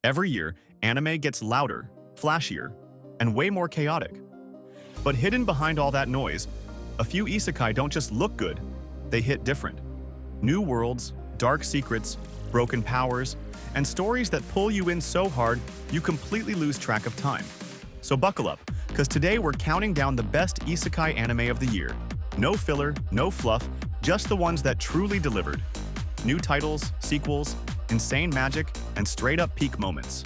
Every year, anime gets louder, flashier, and way more chaotic. But hidden behind all that noise, a few isekai don't just look good, they hit different. New worlds, dark secrets, broken powers, and stories that pull you in so hard you completely lose track of time. So buckle up, because today we're counting down the best isekai anime of the year. No filler, no fluff, just the ones that truly delivered. New titles, sequels, insane magic, and straight-up peak moments.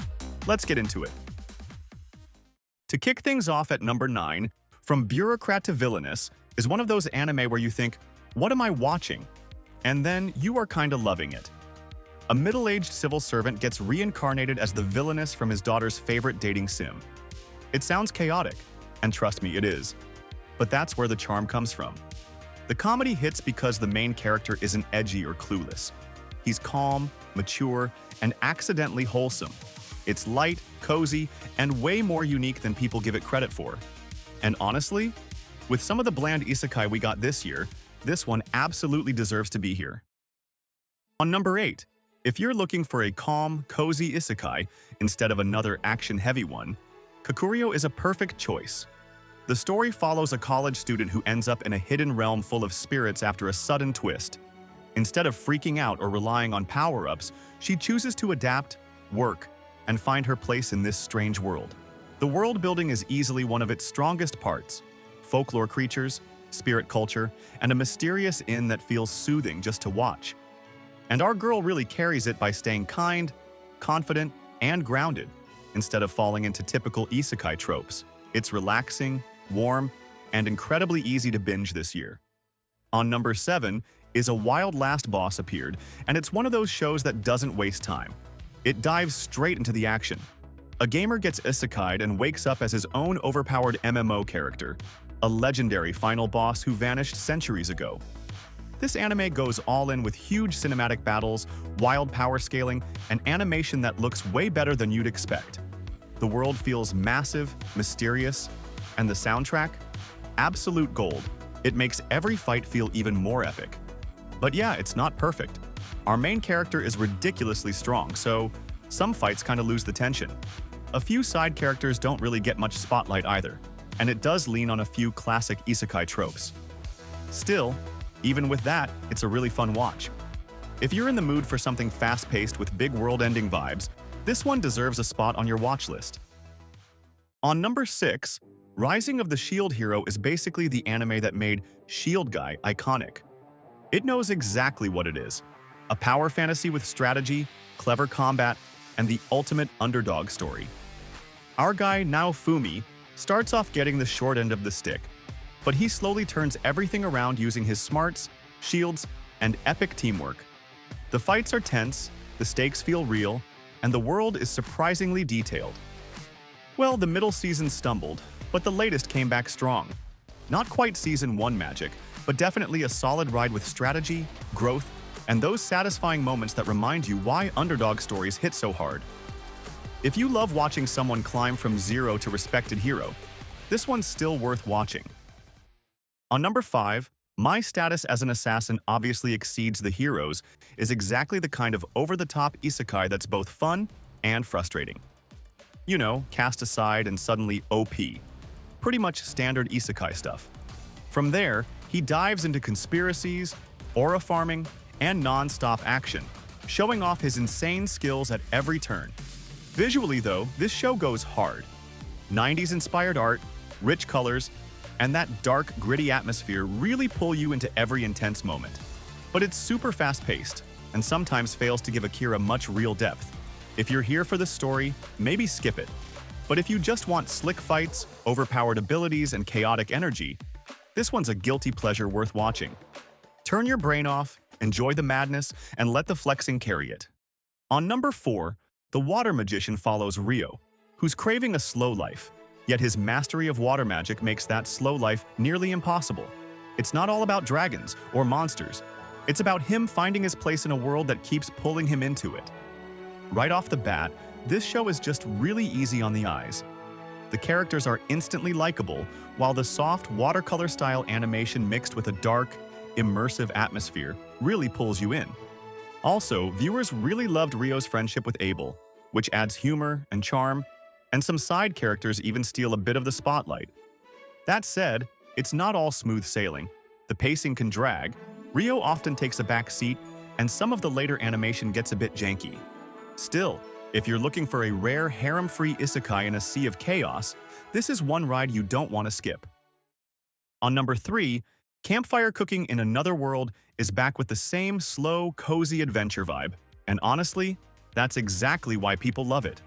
Let's get into it. To kick things off at number 9, From Bureaucrat to Villainess is one of those anime where you think, what am I watching? And then you are kinda loving it. A middle-aged civil servant gets reincarnated as the Villainess from his daughter's favorite dating sim. It sounds chaotic, and trust me, it is. But that's where the charm comes from. The comedy hits because the main character isn't edgy or clueless. He's calm, mature, and accidentally wholesome. It's light, cozy, and way more unique than people give it credit for. And honestly, with some of the bland isekai we got this year, this one absolutely deserves to be here. On number 8, if you're looking for a calm, cozy isekai instead of another action-heavy one, Kakurio is a perfect choice. The story follows a college student who ends up in a hidden realm full of spirits after a sudden twist. Instead of freaking out or relying on power-ups, she chooses to adapt, work, and find her place in this strange world. The world building is easily one of its strongest parts. Folklore creatures, spirit culture, and a mysterious inn that feels soothing just to watch. And our girl really carries it by staying kind, confident, and grounded, instead of falling into typical isekai tropes. It's relaxing, warm, and incredibly easy to binge this year. On number 7 is A Wild Last Boss appeared, and it's one of those shows that doesn't waste time. It dives straight into the action. A gamer gets isekai'd and wakes up as his own overpowered MMO character, a legendary final boss who vanished centuries ago. This anime goes all in with huge cinematic battles, wild power scaling, and animation that looks way better than you'd expect. The world feels massive, mysterious, and the soundtrack? Absolute gold. It makes every fight feel even more epic. But yeah, it's not perfect. Our main character is ridiculously strong, so some fights kinda lose the tension. A few side characters don't really get much spotlight either, and it does lean on a few classic isekai tropes. Still, even with that, it's a really fun watch. If you're in the mood for something fast-paced with big world-ending vibes, this one deserves a spot on your watch list. On number 6, Rising of the Shield Hero is basically the anime that made Shield Guy iconic. It knows exactly what it is. A power fantasy with strategy, clever combat, and the ultimate underdog story. Our guy, Naofumi, starts off getting the short end of the stick, but he slowly turns everything around using his smarts, shields, and epic teamwork. The fights are tense, the stakes feel real, and the world is surprisingly detailed. Well, the middle season stumbled, but the latest came back strong. Not quite Season 1 magic, but definitely a solid ride with strategy, growth, and those satisfying moments that remind you why underdog stories hit so hard. If you love watching someone climb from zero to respected hero, this one's still worth watching. On number 5, My Status as an Assassin obviously exceeds the heroes is exactly the kind of over-the-top isekai that's both fun and frustrating. You know, cast aside and suddenly OP. Pretty much standard isekai stuff. From there, he dives into conspiracies, aura farming, and non-stop action, showing off his insane skills at every turn. Visually though, this show goes hard. 90s-inspired art, rich colors, and that dark, gritty atmosphere really pull you into every intense moment. But it's super fast-paced, and sometimes fails to give Akira much real depth. If you're here for the story, maybe skip it. But if you just want slick fights, overpowered abilities, and chaotic energy, this one's a guilty pleasure worth watching. Turn your brain off, enjoy the madness, and let the flexing carry it. On number 4, the water magician follows Rio, who's craving a slow life, yet his mastery of water magic makes that slow life nearly impossible. It's not all about dragons or monsters. It's about him finding his place in a world that keeps pulling him into it. Right off the bat, this show is just really easy on the eyes. The characters are instantly likable, while the soft watercolor-style animation mixed with a dark, immersive atmosphere really pulls you in. Also, viewers really loved Rio's friendship with Abel, which adds humor and charm, and some side characters even steal a bit of the spotlight. That said, it's not all smooth sailing. The pacing can drag, Rio often takes a back seat, and some of the later animation gets a bit janky. Still, if you're looking for a rare harem-free isekai in a sea of chaos, this is one ride you don't want to skip. On number 3, Campfire Cooking in Another World is back with the same slow, cozy adventure vibe, and honestly, that's exactly why people love it.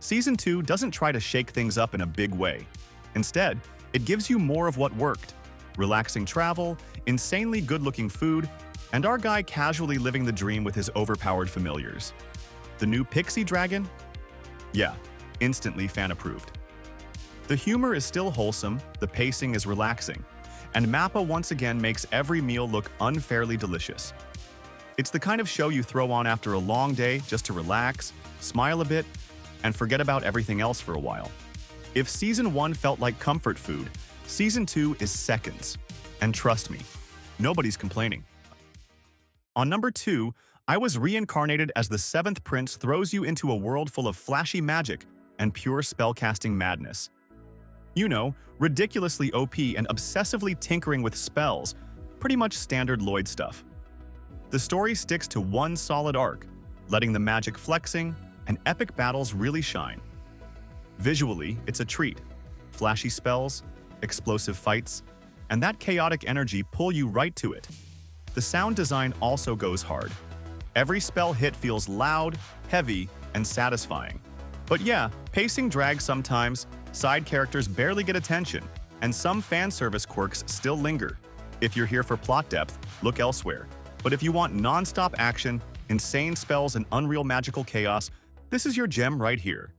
Season 2 doesn't try to shake things up in a big way. Instead, it gives you more of what worked: relaxing travel, insanely good-looking food, and our guy casually living the dream with his overpowered familiars. The new Pixie Dragon? Yeah, instantly fan-approved. The humor is still wholesome, the pacing is relaxing, and Mappa once again makes every meal look unfairly delicious. It's the kind of show you throw on after a long day just to relax, smile a bit, and forget about everything else for a while. If Season 1 felt like comfort food, Season 2 is seconds. And trust me, nobody's complaining. On number 2, I Was Reincarnated as the Seventh Prince throws you into a world full of flashy magic and pure spellcasting madness. You know, ridiculously OP and obsessively tinkering with spells, pretty much standard Lloyd stuff. The story sticks to one solid arc, letting the magic flexing and epic battles really shine. Visually, it's a treat. Flashy spells, explosive fights, and that chaotic energy pull you right to it. The sound design also goes hard. Every spell hit feels loud, heavy, and satisfying. But yeah, pacing drags sometimes, side characters barely get attention, and some fan service quirks still linger. If you're here for plot depth, look elsewhere. But if you want non-stop action, insane spells, and unreal magical chaos, this is your gem right here.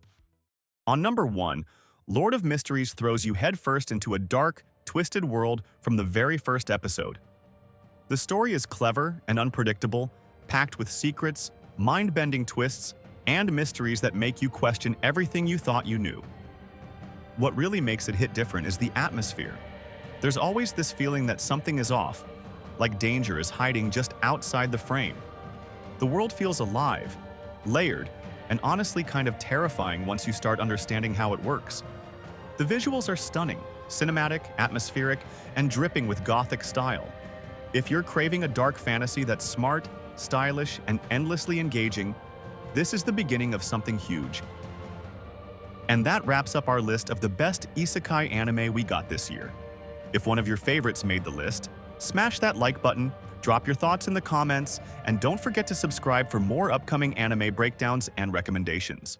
On number 1, Lord of Mysteries throws you headfirst into a dark, twisted world from the very first episode. The story is clever and unpredictable, packed with secrets, mind-bending twists, and mysteries that make you question everything you thought you knew. What really makes it hit different is the atmosphere. There's always this feeling that something is off, like danger is hiding just outside the frame. The world feels alive, layered, and honestly kind of terrifying once you start understanding how it works. The visuals are stunning, cinematic, atmospheric, and dripping with gothic style. If you're craving a dark fantasy that's smart, stylish, and endlessly engaging, this is the beginning of something huge. And that wraps up our list of the best isekai anime we got this year. If one of your favorites made the list, smash that like button, drop your thoughts in the comments, and don't forget to subscribe for more upcoming anime breakdowns and recommendations.